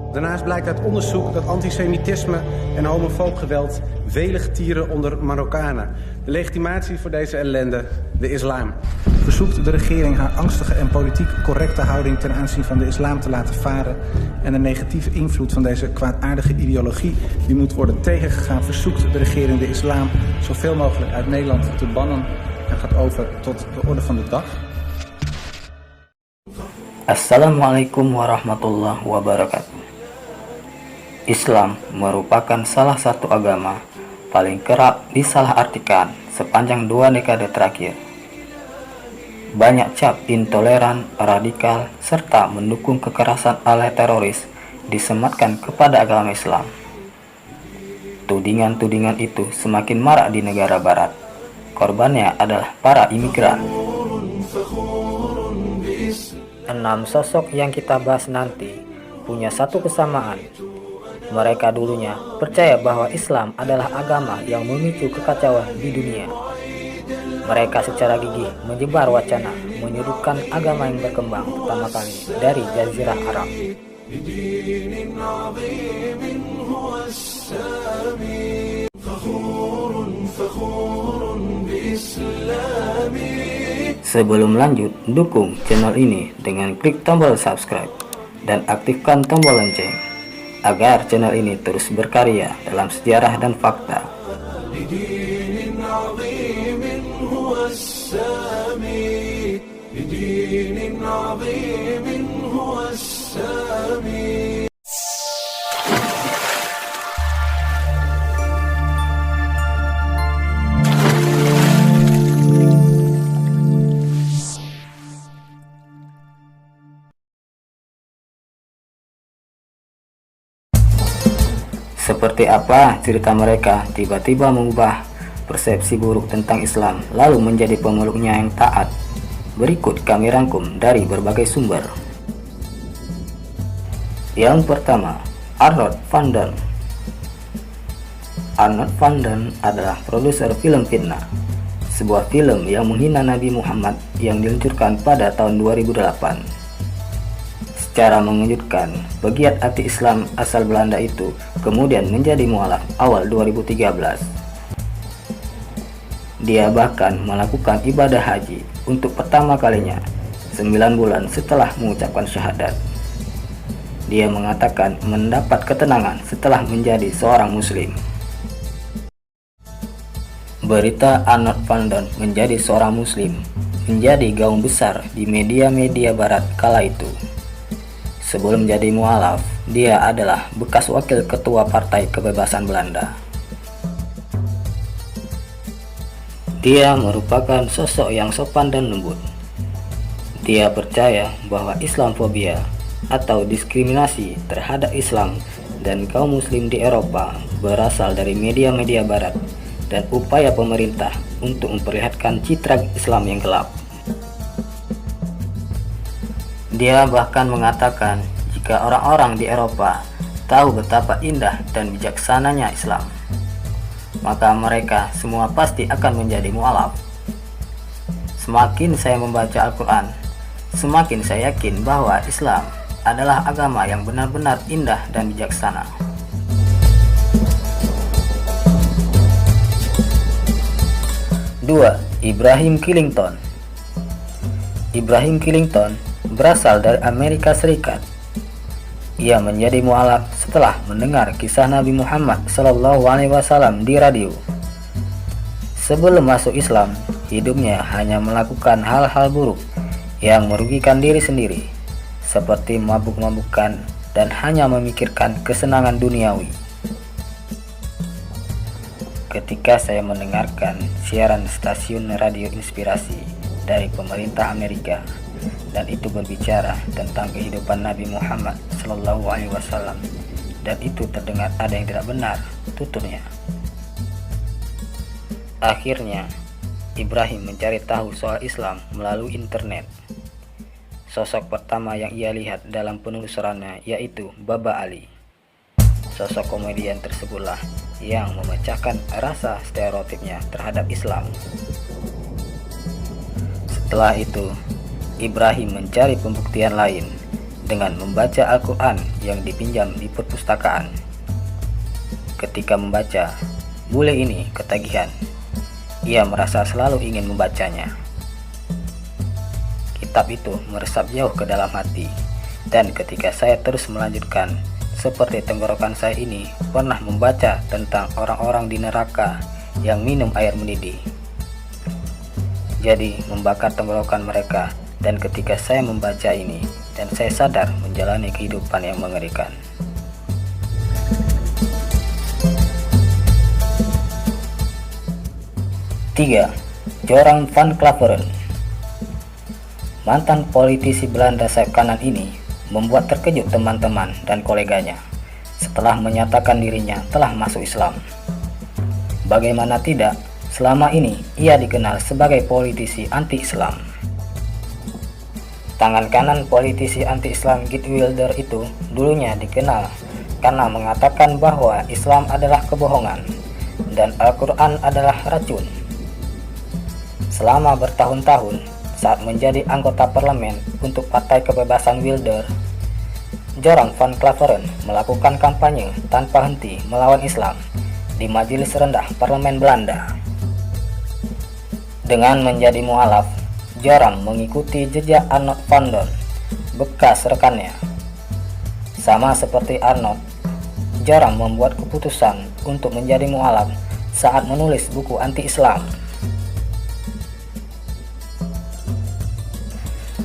Daarnaast blijkt uit onderzoek dat antisemitisme en homofoob geweld velig tieren onder Marokkanen. De legitimatie voor deze ellende, de islam. Verzoekt de regering haar angstige en politiek correcte houding ten aanzien van de islam te laten varen en de negatieve invloed van deze kwaadaardige ideologie die moet worden tegengegaan. Verzoekt de regering de islam zoveel mogelijk uit Nederland te bannen en gaat over tot de orde van de dag. Assalamualaikum warahmatullahi wabarakatuh. Islam merupakan salah satu agama paling kerap disalahartikan sepanjang 2 dekade terakhir. Banyak cap intoleran, radikal, serta mendukung kekerasan oleh teroris disematkan kepada agama Islam. Tudingan-tudingan itu semakin marak di negara barat. Korbannya adalah para imigran. 6 sosok yang kita bahas nanti punya satu kesamaan. Mereka dulunya percaya bahwa Islam adalah agama yang memicu kekacauan di dunia. Mereka secara gigih menyebar wacana menyudutkan agama yang berkembang pertama kali dari Jazirah Arab. Sebelum lanjut, dukung channel ini dengan klik tombol subscribe dan aktifkan tombol lonceng agar channel ini terus berkarya dalam sejarah dan fakta. Seperti apa cerita mereka tiba-tiba mengubah persepsi buruk tentang Islam lalu menjadi pemeluknya yang taat? Berikut kami rangkum dari berbagai sumber. Yang pertama, Arnold van Daan. Arnold van Daan adalah produser film Fitnah, sebuah film yang menghina Nabi Muhammad yang diluncurkan pada tahun 2008. Secara mengejutkan, pegiat anti-Islam asal Belanda itu kemudian menjadi mualaf awal 2013. Dia bahkan melakukan ibadah haji untuk pertama kalinya 9 bulan setelah mengucapkan syahadat. Dia mengatakan mendapat ketenangan setelah menjadi seorang muslim. Berita Arnold van Daan menjadi seorang muslim menjadi gaung besar di media-media barat kala itu. Sebelum jadi mualaf, dia adalah bekas wakil ketua Partai Kebebasan Belanda. Dia merupakan sosok yang sopan dan lembut. Dia percaya bahwa Islamofobia atau diskriminasi terhadap Islam dan kaum muslim di Eropa berasal dari media-media barat dan upaya pemerintah untuk memperlihatkan citra Islam yang gelap. Dia bahkan mengatakan jika orang-orang di Eropa tahu betapa indah dan bijaksananya Islam, maka mereka semua pasti akan menjadi mualaf. Semakin saya membaca Al-Quran, semakin saya yakin bahwa Islam adalah agama yang benar-benar indah dan bijaksana. Dua, Ibrahim Killington. Ibrahim Killington berasal dari Amerika Serikat. Ia menjadi mualaf setelah mendengar kisah Nabi Muhammad SAW di radio. Sebelum masuk Islam, hidupnya hanya melakukan hal-hal buruk yang merugikan diri sendiri, seperti mabuk-mabukan dan hanya memikirkan kesenangan duniawi. Ketika saya mendengarkan siaran stasiun radio inspirasi dari pemerintah Amerika, dan itu berbicara tentang kehidupan Nabi Muhammad SAW, dan itu terdengar ada yang tidak benar, tuturnya. Akhirnya, Ibrahim mencari tahu soal Islam melalui internet. Sosok pertama yang ia lihat dalam penelusurannya yaitu Baba Ali. Sosok komedian tersebutlah yang memecahkan rasa stereotipnya terhadap Islam. Setelah itu, Ibrahim mencari pembuktian lain. dengan membaca Al-Quran yang dipinjam di perpustakaan. Ketika membaca, bule ini ketagihan. Ia merasa selalu ingin membacanya. Kitab itu meresap jauh ke dalam hati, dan ketika saya terus melanjutkan, seperti tenggorokan saya ini pernah membaca tentang orang-orang di neraka yang minum air mendidih. Jadi membakar tenggorokan mereka, dan ketika saya membaca ini, dan saya sadar menjalani kehidupan yang mengerikan. Tiga, Joram van Klaveren. Mantan politisi Belanda sayap kanan ini membuat terkejut teman-teman dan koleganya setelah menyatakan dirinya telah masuk Islam. Bagaimana tidak, selama ini ia dikenal sebagai politisi anti-Islam. Tangan kanan politisi anti-Islam Geert Wilders itu dulunya dikenal karena mengatakan bahwa Islam adalah kebohongan dan Al-Quran adalah racun. Selama bertahun-tahun saat menjadi anggota parlemen untuk Partai Kebebasan Wilders, Joram van Klaveren melakukan kampanye tanpa henti melawan Islam di Majelis Rendah Parlemen Belanda. Dengan menjadi mualaf, Joram mengikuti jejak Arnold van Don, bekas rekannya. Sama seperti Arnold, Joram membuat keputusan untuk menjadi mualaf saat menulis buku anti-Islam.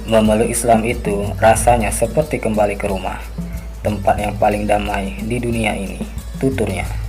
Memeluk Islam itu rasanya seperti kembali ke rumah, tempat yang paling damai di dunia ini, tuturnya.